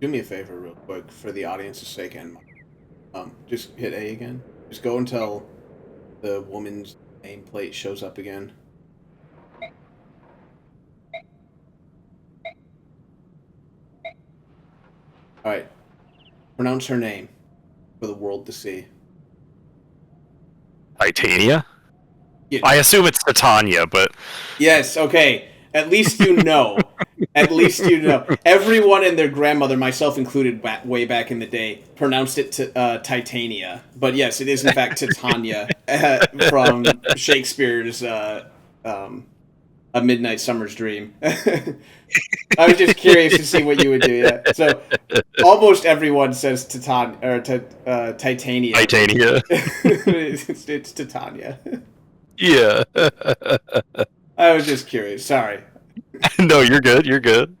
do me a favor real quick for the audience's sake and mine. Just hit A again. Just go until the woman's nameplate shows up again. Alright. Pronounce her name for the world to see. Titania? Yeah. I assume it's Titania, but... Yes, okay. At least you know. At least you know. Everyone and their grandmother, myself included, way back in the day, pronounced it Titania. But yes, it is in fact Titania from Shakespeare's A Midnight Summer's Dream. I was just curious to see what you would do. Yeah. So almost everyone says Titania. Titania. It's Titania. Yeah. I was just curious. Sorry. No, you're good. You're good.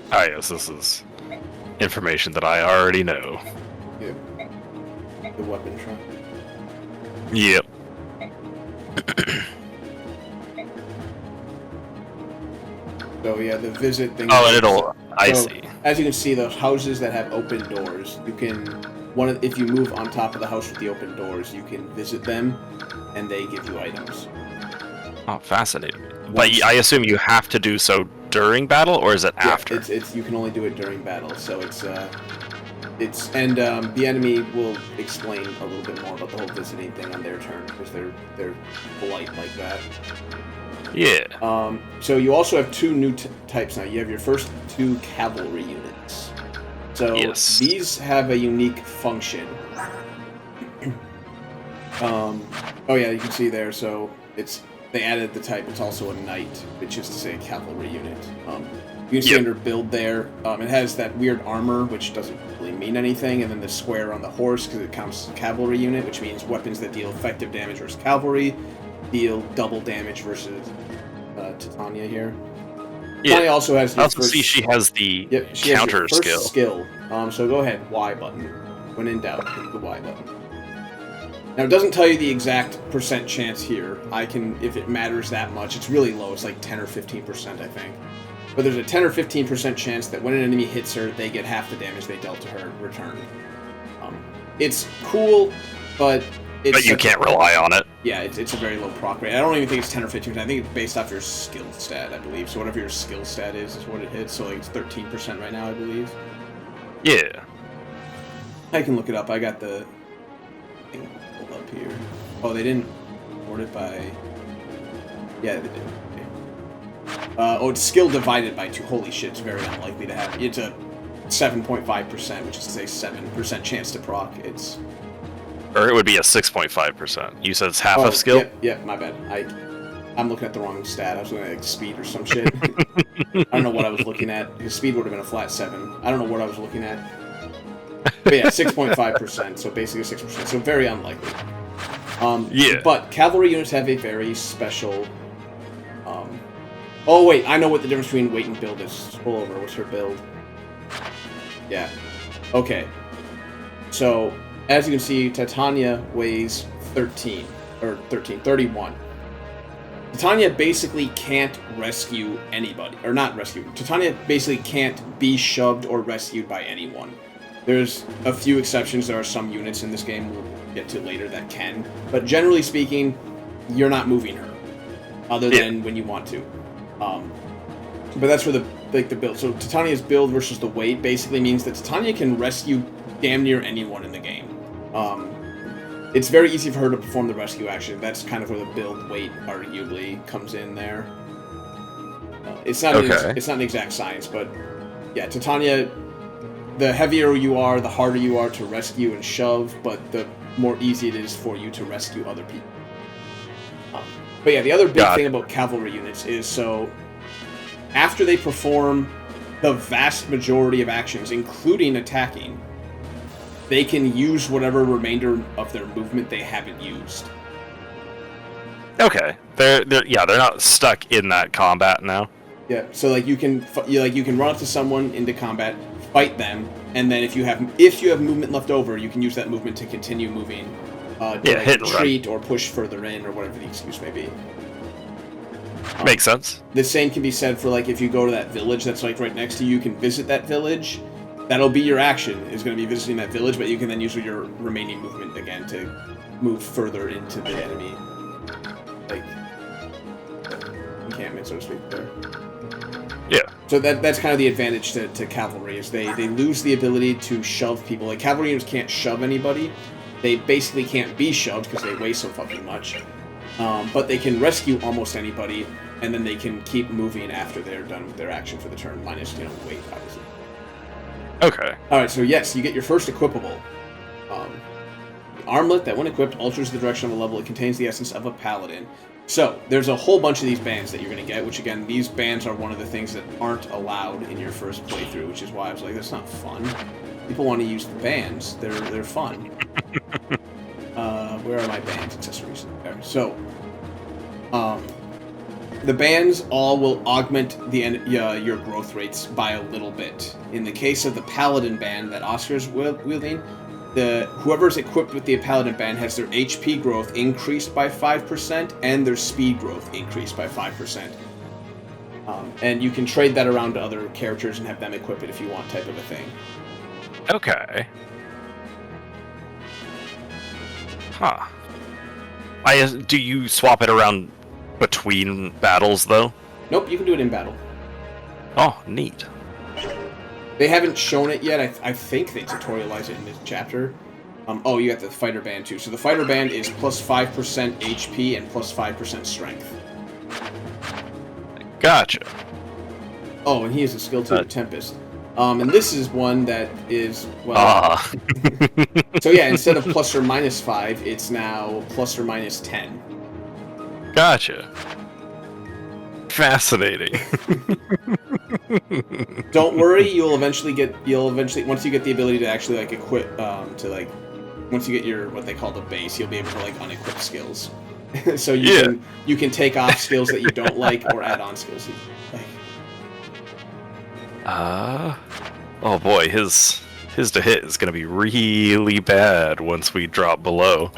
Ah, yes, this is information that I already know. Yep. The weapon trunk. Yep. So yeah, the visit thing. Oh, and it'll... I see. As you can see, those houses that have open doors, you can... if you move on top of the house with the open doors, you can visit them, and they give you items. Oh, fascinating. But I assume you have to do so during battle, or is it after? It's you can only do it during battle, so the enemy will explain a little bit more about the whole visiting thing on their turn, because they're polite like that. Yeah. So you also have two new types now. You have your first two cavalry units. So yes. These have a unique function. Oh yeah, you can see there. So they added the type. It's also a knight, which is to say a cavalry unit. You can see under build there, it has that weird armor, which doesn't really mean anything, and then the square on the horse, because it counts as a cavalry unit, which means weapons that deal effective damage versus cavalry deal double damage versus Titania here. Yeah. Titania also has... I also see she has the counter skill. So go ahead, Y button. When in doubt, hit the Y button. Now, it doesn't tell you the exact percent chance here. If it matters that much, it's really low. It's like 10 or 15%, I think. But there's a 10 or 15% chance that when an enemy hits her, they get half the damage they dealt to her in return. It's cool, but... But you can't rely on it. Yeah, it's a very low proc rate. I don't even think it's 10 or 15%. I think it's based off your skill stat, I believe. So whatever your skill stat is what it hits. So like it's 13% right now, I believe. Yeah. I can look it up. I got the thing pulled up here. Oh, they didn't sort it by... Yeah, they did. Okay. It's skill divided by 2. Holy shit, it's very unlikely to have... It's a 7.5%, which is to say 7% chance to proc. It's Or it would be a 6.5%. You said it's half of skill? Yep, my bad. I'm looking at the wrong stat. I was looking at like, speed or some shit. I don't know what I was looking at. His speed would have been a flat 7. I don't know what I was looking at. But yeah, 6.5%, so basically 6%. So very unlikely. Yeah. But cavalry units have a very special... Oh wait, I know what the difference between weight and build is. Scroll over, what's her build? Yeah. Okay. So, as you can see, Titania weighs 31. Titania basically can't rescue anybody. Or not rescue. Titania basically can't be shoved or rescued by anyone. There's a few exceptions. There are some units in this game we'll get to later that can. But generally speaking, you're not moving her. Other than when you want to. But that's for the build. So Titania's build versus the weight basically means that Titania can rescue damn near anyone in the game. It's very easy for her to perform the rescue action. That's kind of where the build weight arguably comes in there. It's not it's not an exact science, but yeah, Titania, the heavier you are, the harder you are to rescue and shove, but the more easy it is for you to rescue other people. But yeah, the other big thing about cavalry units is so after they perform the vast majority of actions, including attacking, they can use whatever remainder of their movement they haven't used. Okay, they're not stuck in that combat now. Yeah, so like you can run up to someone into combat, fight them, and then if you have movement left over, you can use that movement to continue moving. Hit retreat or push further in or whatever the excuse may be. Makes sense. The same can be said for like if you go to that village that's like right next to you, you can visit that village. That'll be your action, is going to be visiting that village, but you can then use your remaining movement again to move further into the enemy, like, encampment, so to speak, there. Yeah. So that's kind of the advantage to cavalry, is they lose the ability to shove people. Like, cavalry units can't shove anybody. They basically can't be shoved because they weigh so fucking much. But they can rescue almost anybody, and then they can keep moving after they're done with their action for the turn, minus, weight, obviously. Okay. Alright, so yes, you get your first equipable. The armlet that, when equipped, alters the direction of a level. It contains the essence of a paladin. So, there's a whole bunch of these bands that you're going to get, which again, these bands are one of the things that aren't allowed in your first playthrough, which is why I was like, that's not fun. People want to use the bands. They're fun. Where are my bands accessories? There. So, the bands all will augment your growth rates by a little bit. In the case of the Paladin band that Oscar's wielding, whoever's equipped with the Paladin band has their HP growth increased by 5% and their speed growth increased by 5%. And you can trade that around to other characters and have them equip it if you want, type of a thing. Okay. Huh. Do you swap it around between battles, though? Nope, you can do it in battle. Oh, neat. They haven't shown it yet. I think they tutorialize it in this chapter. Oh, you got the fighter band, too. So the fighter band is plus 5% HP and plus 5% strength. Gotcha. Oh, and he has a skill, too, Tempest. And this is one that is, well... So yeah, instead of plus or minus 5, it's now plus or minus 10. Gotcha. Fascinating. Don't worry, you'll eventually once you get the ability to actually like equip once you get your what they call the base, you'll be able to like unequip skills. So you can take off skills that you don't like or add on skills that you like. Oh boy, his to hit is going to be really bad once we drop below.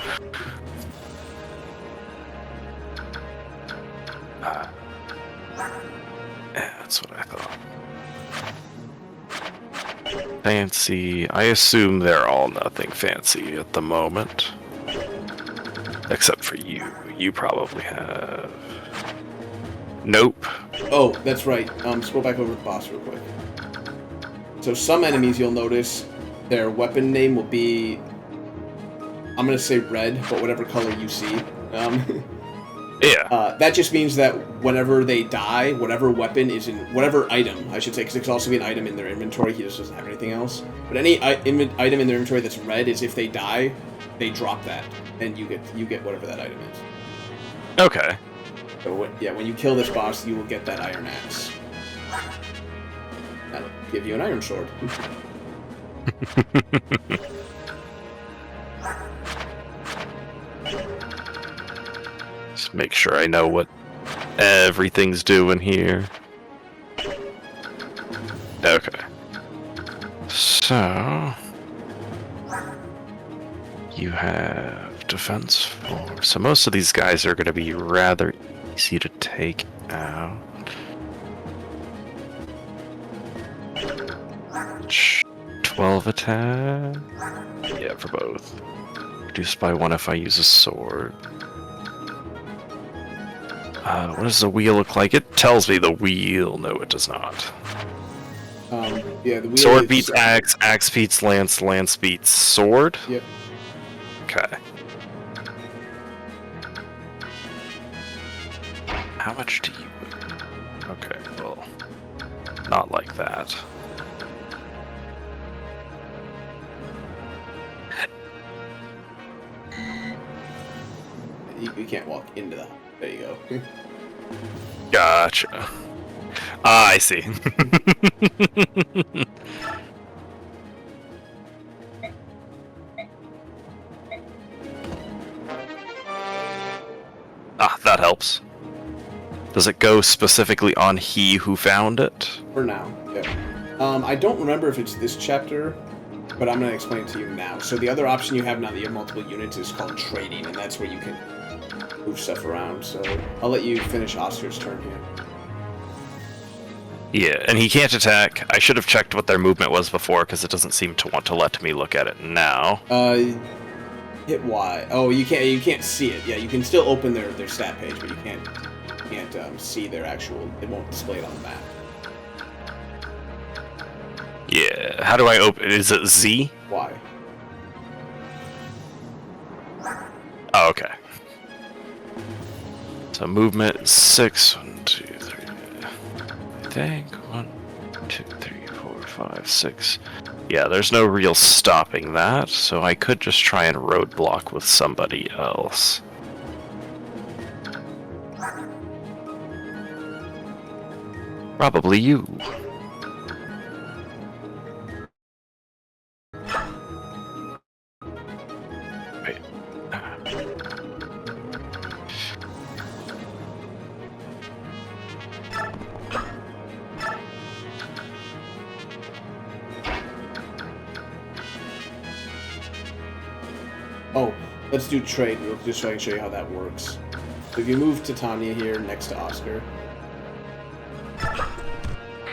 Yeah, that's what I thought. Fancy. I assume they're all nothing fancy at the moment. Except for you. You probably have... Nope. Oh, that's right. Scroll back over to the boss real quick. So some enemies you'll notice, their weapon name will be... I'm going to say red, but whatever color you see. Yeah. That just means that whenever they die, whatever weapon is in whatever item, I should say, because it could also be an item in their inventory. He just doesn't have anything else. But any item in their inventory that's red is if they die, they drop that, and you get whatever that item is. Okay. So when you kill this boss, you will get that iron axe. That'll give you an iron sword. Just make sure I know what everything's doing here. Okay. So you have defense 4. So most of these guys are going to be rather easy to take out. 12 attack. Yeah, for both. Reduced by 1 if I use a sword. What does the wheel look like? It tells me the wheel. No, it does not. Yeah, the wheel Sword is, beats axe, axe beats lance, lance beats sword? Yep. Okay. How much do you... Okay, well... Not like that. You can't walk into the... There you go. Gotcha. Ah, I see. That helps. Does it go specifically on he who found it? For now, yeah. I don't remember if it's this chapter, but I'm going to explain it to you now. So the other option you have now that you have multiple units is called trading, and that's where you can move stuff around. So I'll let you finish Oscar's turn here. Yeah, and he can't attack. I should have checked what their movement was before, because it doesn't seem to want to let me look at it now. Hit Y. Oh, you can't see it. Yeah, you can still open their stat page, but you can't see their actual... It won't display it on the map. Yeah, how do I open... Is it Z? Y. Oh, okay. So movement is 6. 1, 2, 3. I think 1, 2, 3, 4, 5, 6. Yeah, there's no real stopping that, so I could just try and roadblock with somebody else. Probably you. Wait. Oh, let's do trade just so I can show you how that works. So if you move Titania here next to Oscar,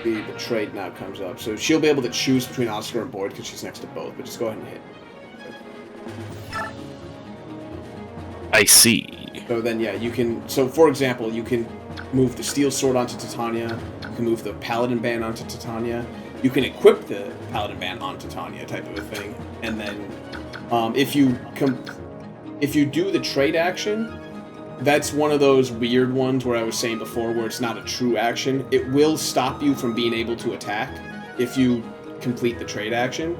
the trade now comes up. So she'll be able to choose between Oscar and Boyd because she's next to both, but just go ahead and hit. I see. So then, yeah, you can... So, for example, you can move the Steel Sword onto Titania, you can move the Paladin Band onto Titania, you can equip the Paladin Band on Titania type of a thing, and then if you do the trade action, that's one of those weird ones where I was saying before where it's not a true action. It will stop you from being able to attack if you complete the trade action.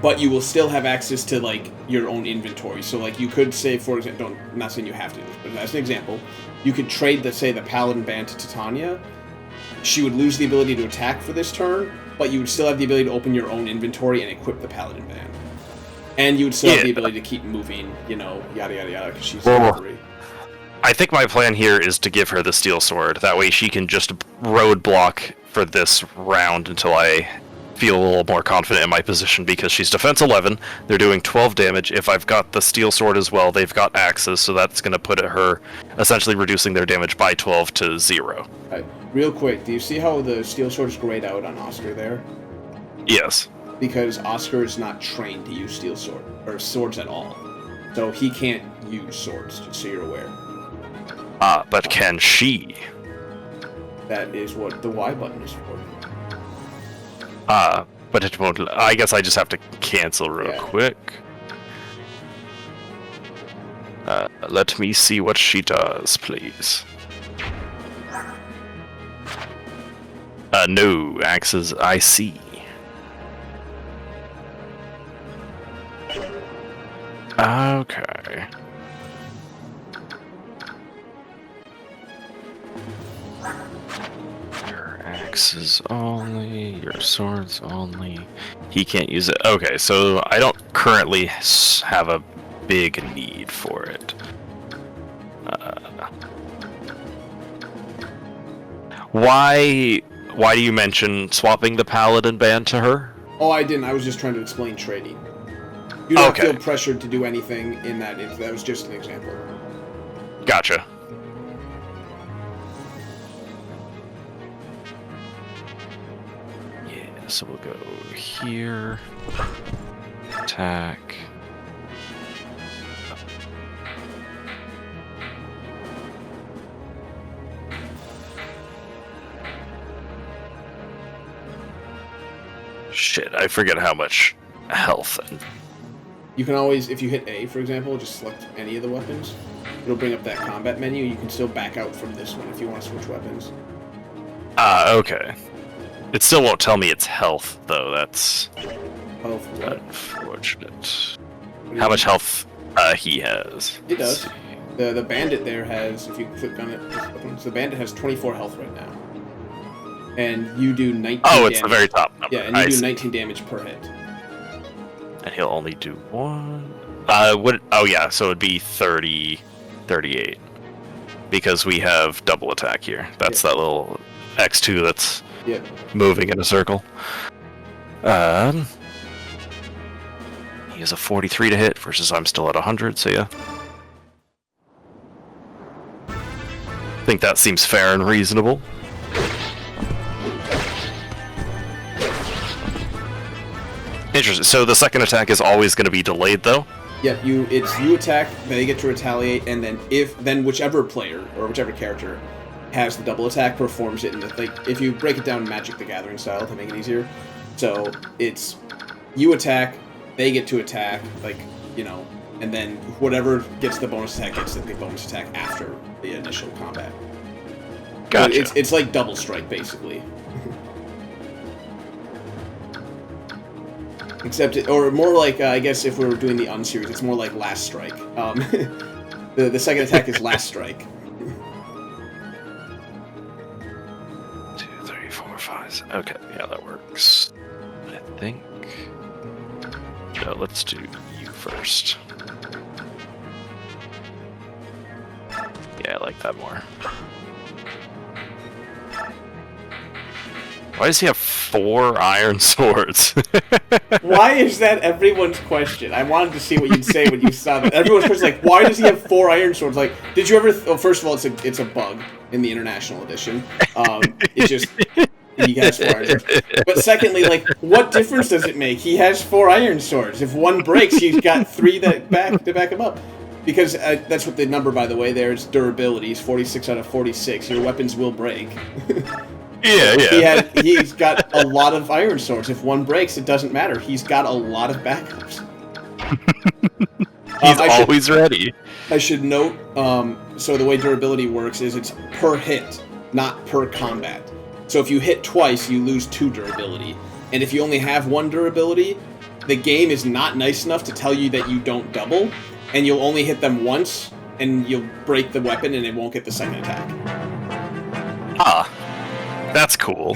But you will still have access to, like, your own inventory. So, like, you could say, for example, I'm not saying you have to do this, but as an example, you could trade, the Paladin Band to Titania. She would lose the ability to attack for this turn, but you would still have the ability to open your own inventory and equip the Paladin Band. And you would still have the ability to keep moving, you know, yada yada yada, because she's level 3. I think my plan here is to give her the Steel Sword. That way she can just roadblock for this round until I feel a little more confident in my position, because she's defense 11, they're doing 12 damage. If I've got the Steel Sword as well, they've got axes, so that's going to put her essentially reducing their damage by 12 to 0. Right. Real quick, do you see how the Steel Sword is grayed out on Oscar there? Yes. Because Oscar is not trained to use Steel Sword, or swords at all. So he can't use swords, just so you're aware. But can she? That is what the Y button is for. But it won't... I guess I just have to cancel real quick. Let me see what she does, please. No, axes I see. Okay. Your axes only, your swords only. He can't use it. Okay, so I don't currently have a big need for it. Why do you mention swapping the paladin band to her? Oh, I didn't. I was just trying to explain trading. You don't feel pressured to do anything in that. That was just an example. Gotcha. Yeah, so we'll go here. Attack. Shit, I forget how much health. You can always, if you hit A, for example, just select any of the weapons. It'll bring up that combat menu. You can still back out from this one if you want to switch weapons. Okay. It still won't tell me its health, though. That's unfortunate. How much health he has? It does. The bandit there has, if you click on it, so the bandit has 24 health right now. And you do 19 damage. It's damage. the very top number. Yeah, and you do 19 damage per hit. And he'll only do one. Oh yeah, so it'd be 38. Because we have double attack here. That's that little X2 that's moving in a circle. He has a 43 to hit versus I'm still at 100, so yeah. I think that seems fair and reasonable. Interesting. So the second attack is always going to be delayed, though? Yeah, you attack, they get to retaliate, and then whichever player or whichever character has the double attack performs it in if you break it down Magic the Gathering style to make it easier. So it's you attack, they get to attack, and then whatever gets the bonus attack gets the bonus attack after the initial combat. Gotcha. So it's like double strike basically. Or more like, I guess if we were doing the unseries, it's more like Last Strike. The second attack is Last Strike. 2, 3, 4, 5. Okay, yeah, that works. I think. No, let's do you first. Yeah, I like that more. Why does he have 4 iron swords? Why is that everyone's question? I wanted to see what you'd say when you saw that. Everyone's question is like, why does he have 4 iron swords? Like, did you ever... Well, first of all, it's a bug in the International Edition. It's just... He has 4 iron swords. But secondly, what difference does it make? He has 4 iron swords. If one breaks, he's got 3 to back him up. Because that's what the number, by the way, there is durability. It's 46 out of 46. Your weapons will break. Yeah. He's got a lot of iron swords. If one breaks, it doesn't matter. He's got a lot of backups. He's always ready. I should note, so the way durability works is it's per hit, not per combat. So if you hit twice, you lose 2 durability. And if you only have 1 durability, the game is not nice enough to tell you that you don't double, and you'll only hit them once, and you'll break the weapon, and it won't get the second attack. That's cool.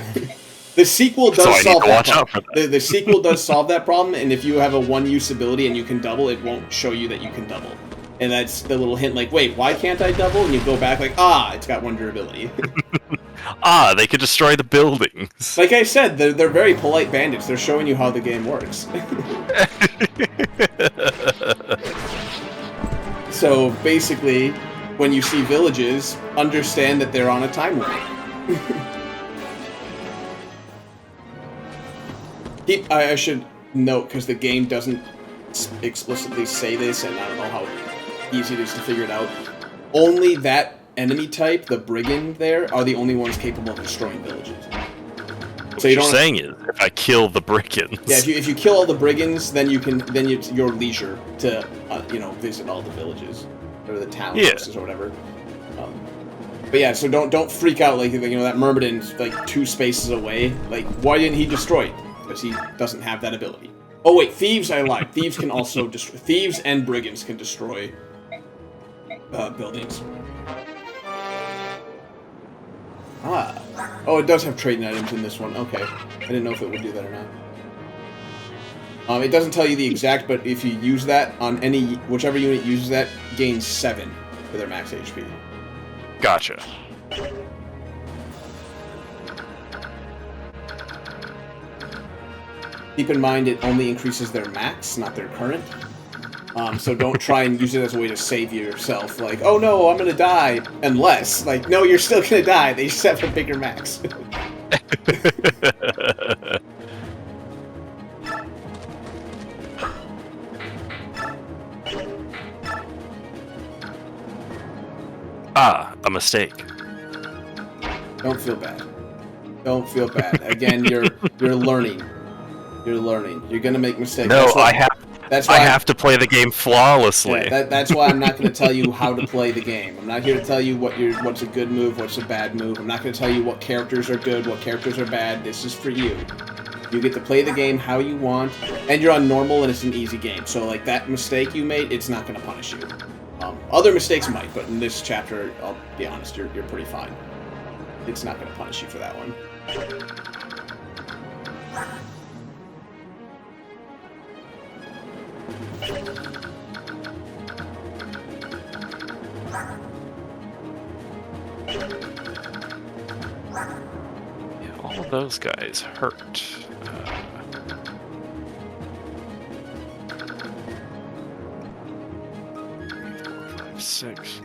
The sequel does solve that problem. That. The sequel does solve that problem, and if you have a 1-use ability and you can double, it won't show you that you can double. And that's the little hint, wait, why can't I double? And you go back it's got 1 durability. They could destroy the buildings. Like I said, they're very polite bandits. They're showing you how the game works. So basically, when you see villages, understand that they're on a time limit. I should note, because the game doesn't explicitly say this, and I don't know how easy it is to figure it out, only that enemy type, the brigand there, are the only ones capable of destroying villages. So what you're saying is, if I kill the brigands... Yeah, if you kill all the brigands, then it's your leisure to, visit all the villages. or the townhouses or whatever. But yeah, so don't freak out like that Myrmidon's like 2 spaces away. Like, why didn't he destroy it? Because he doesn't have that ability. Oh wait, thieves, I lied. Thieves can also destroy. Thieves and brigands can destroy buildings. Ah. Oh, it does have trading items in this one. Okay. I didn't know if it would do that or not. It doesn't tell you the exact, but if you use that on whichever unit uses that, gains 7 for their max HP. Gotcha. Keep in mind it only increases their max, not their current. So don't try and use it as a way to save yourself. Like, oh no, I'm gonna die. Unless, like, no, you're still gonna die. They just have a bigger max. Ah, a mistake. Don't feel bad. Don't feel bad. Again, you're learning. You're learning. You're gonna make mistakes. No, I have to play the game flawlessly. Yeah, that's why I'm not going to tell you how to play the game. I'm not here to tell you what's a good move, what's a bad move. I'm not going to tell you what characters are good, what characters are bad. This is for you. You get to play the game how you want, and you're on normal, and it's an easy game. So, like, that mistake you made, it's not going to punish you. Other mistakes might, but in this chapter, I'll be honest, you're pretty fine. It's not going to punish you for that one. Yeah, all of those guys hurt. 6.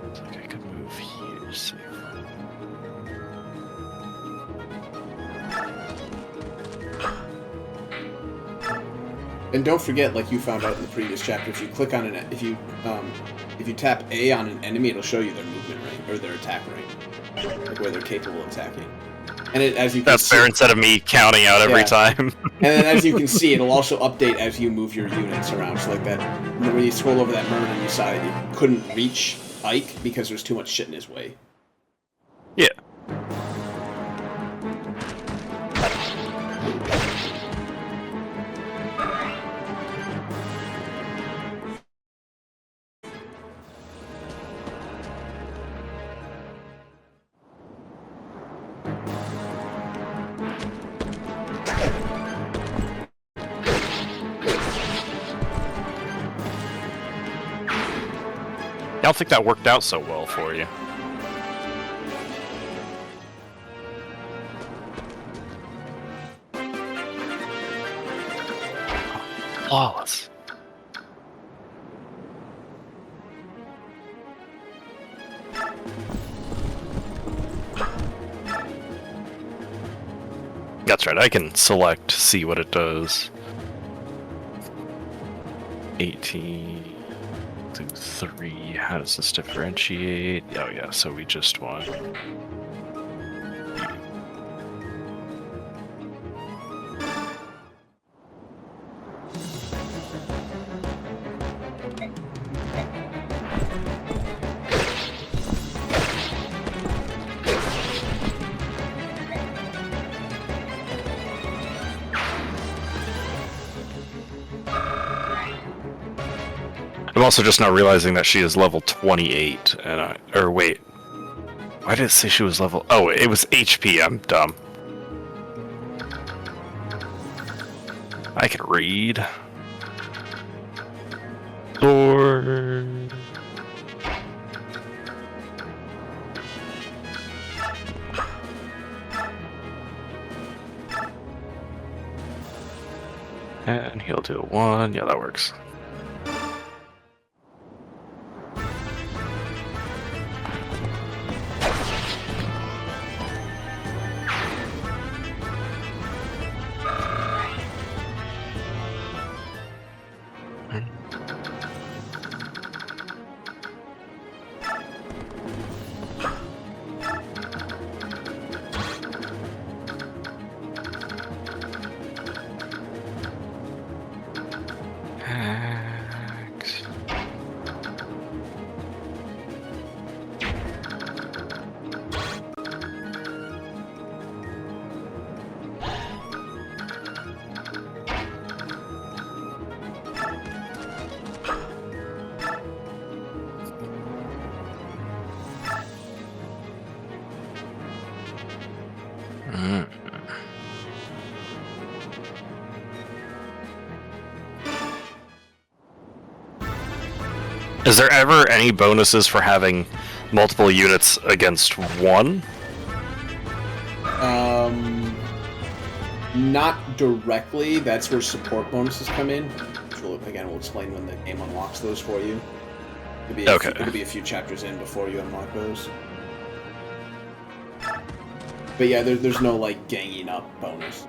Looks like I could move here. See. And don't forget, like you found out in the previous chapter, if you click on if you tap A on an enemy, it'll show you their movement rate or their attack rate, like where they're capable of attacking. And as you can that's fair instead of me counting out every time. And then as you can see, it'll also update as you move your units around. So like that, when you scroll over that Myrmidon, you saw that you couldn't reach Ike because there's too much shit in his way. Yeah. I don't think that worked out so well for you. Flawless. That's right, I can select, see what it does. 18 to 3, how does this differentiate? Oh yeah, so we just want... I'm also just not realizing that she is level 28, and or wait, why did it say she was level? Oh, it was HP. I'm dumb. I can read. Sword. And he'll do a 1. Yeah, that works. Is there ever any bonuses for having multiple units against one? Not directly. That's where support bonuses come in. Which we'll explain when the game unlocks those for you. It'll be a few chapters in before you unlock those. But yeah, there's no, like, ganging up bonus.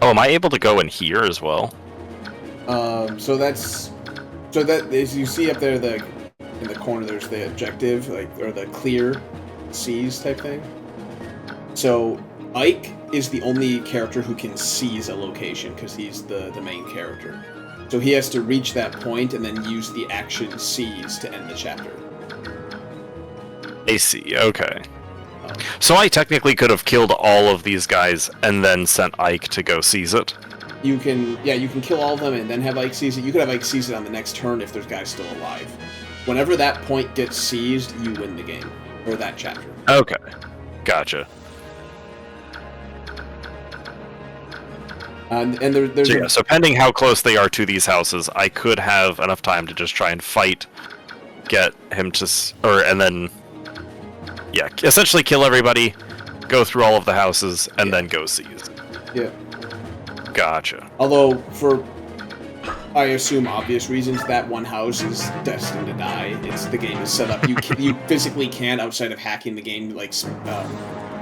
Oh, am I able to go in here as well? So that as you see up there, in the corner, there's the objective, or the clear seize type thing. So Ike is the only character who can seize a location because he's the main character. So he has to reach that point and then use the action seize to end the chapter. I see. Okay. So I technically could have killed all of these guys and then sent Ike to go seize it. You can kill all of them and then have Ike seize it. You could have Ike seize it on the next turn if there's guys still alive. Whenever that point gets seized, you win the game. Or that chapter. Okay. Gotcha. And there's so pending how close they are to these houses, I could have enough time to just try and fight, get him to... and then... Yeah, essentially kill everybody, go through all of the houses, and then go seize. Yeah. Gotcha. Although, for, I assume, obvious reasons, that one house is destined to die. The game is set up. You physically can't, outside of hacking the game, like,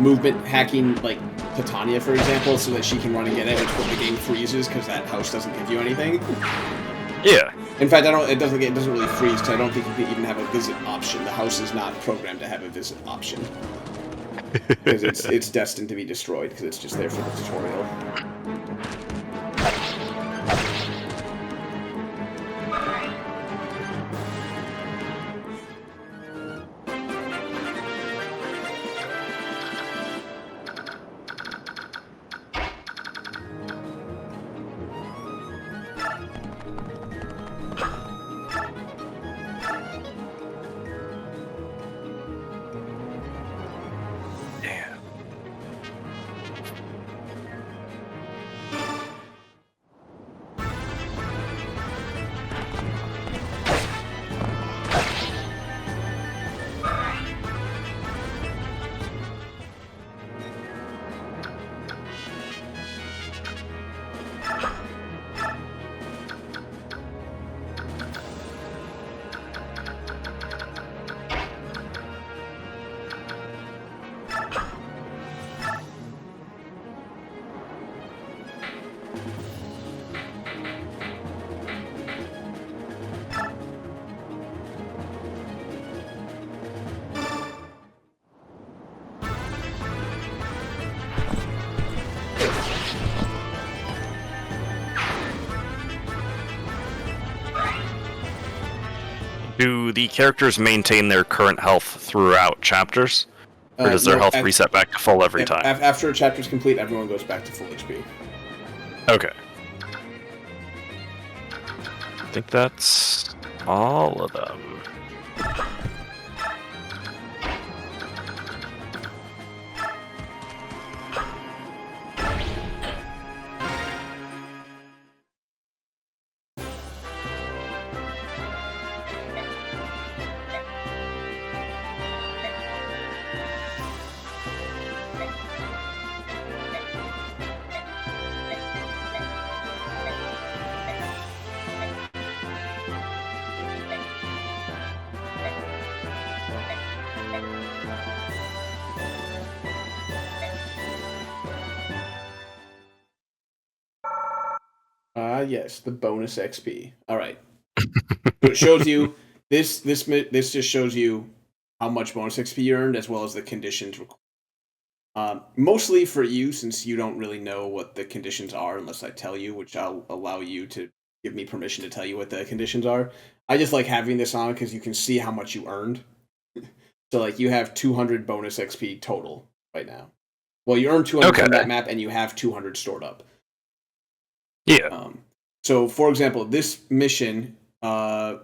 movement hacking, like, Titania, for example, so that she can run and get it, which the game freezes, because that house doesn't give you anything. Yeah. In fact, it doesn't really freeze, because I don't think you can even have a visit option. The house is not programmed to have a visit option. Because it's destined to be destroyed, because it's just there for the tutorial. Do the characters maintain their current health throughout chapters? Or does their health reset back to full every time? After a chapter's complete, everyone goes back to full HP. Okay. I think that's all of them. Yes, the bonus XP. All right. So it shows you this just shows you how much bonus XP you earned as well as the conditions required. Mostly for you, since you don't really know what the conditions are unless I tell you, which I'll allow you to give me permission to tell you what the conditions are. I just like having this on because you can see how much you earned. So like you have 200 bonus XP total right now. Well, you earned 200 from that map and you have 200 stored up. Yeah. So, for example, this mission, there's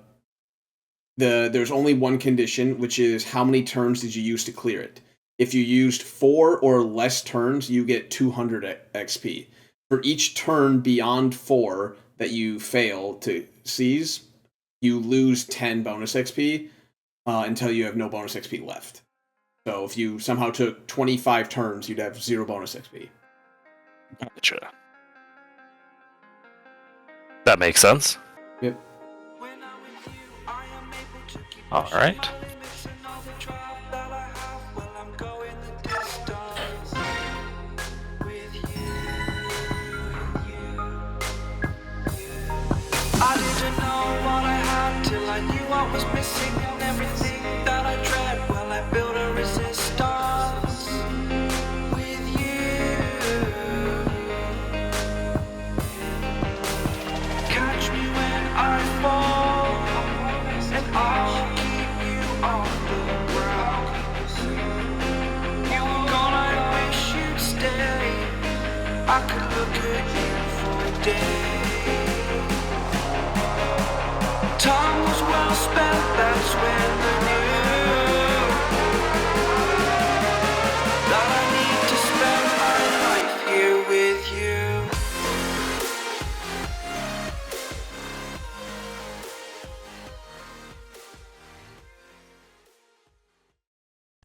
only one condition, which is how many turns did you use to clear it? If you used 4 or less turns, you get 200 XP. for each turn beyond 4 that you fail to seize, you lose 10 bonus XP until you have no bonus XP left. So if you somehow took 25 turns, you'd have 0 bonus XP. Gotcha. That makes sense. Yep. All right. I didn't know what I had till I knew what was missing, and everything that I dread, well, I built a resistance with you. Catch me when I fall, and I'll keep you on the ground. You were gone, I wish you'd stay. I could look at you for days.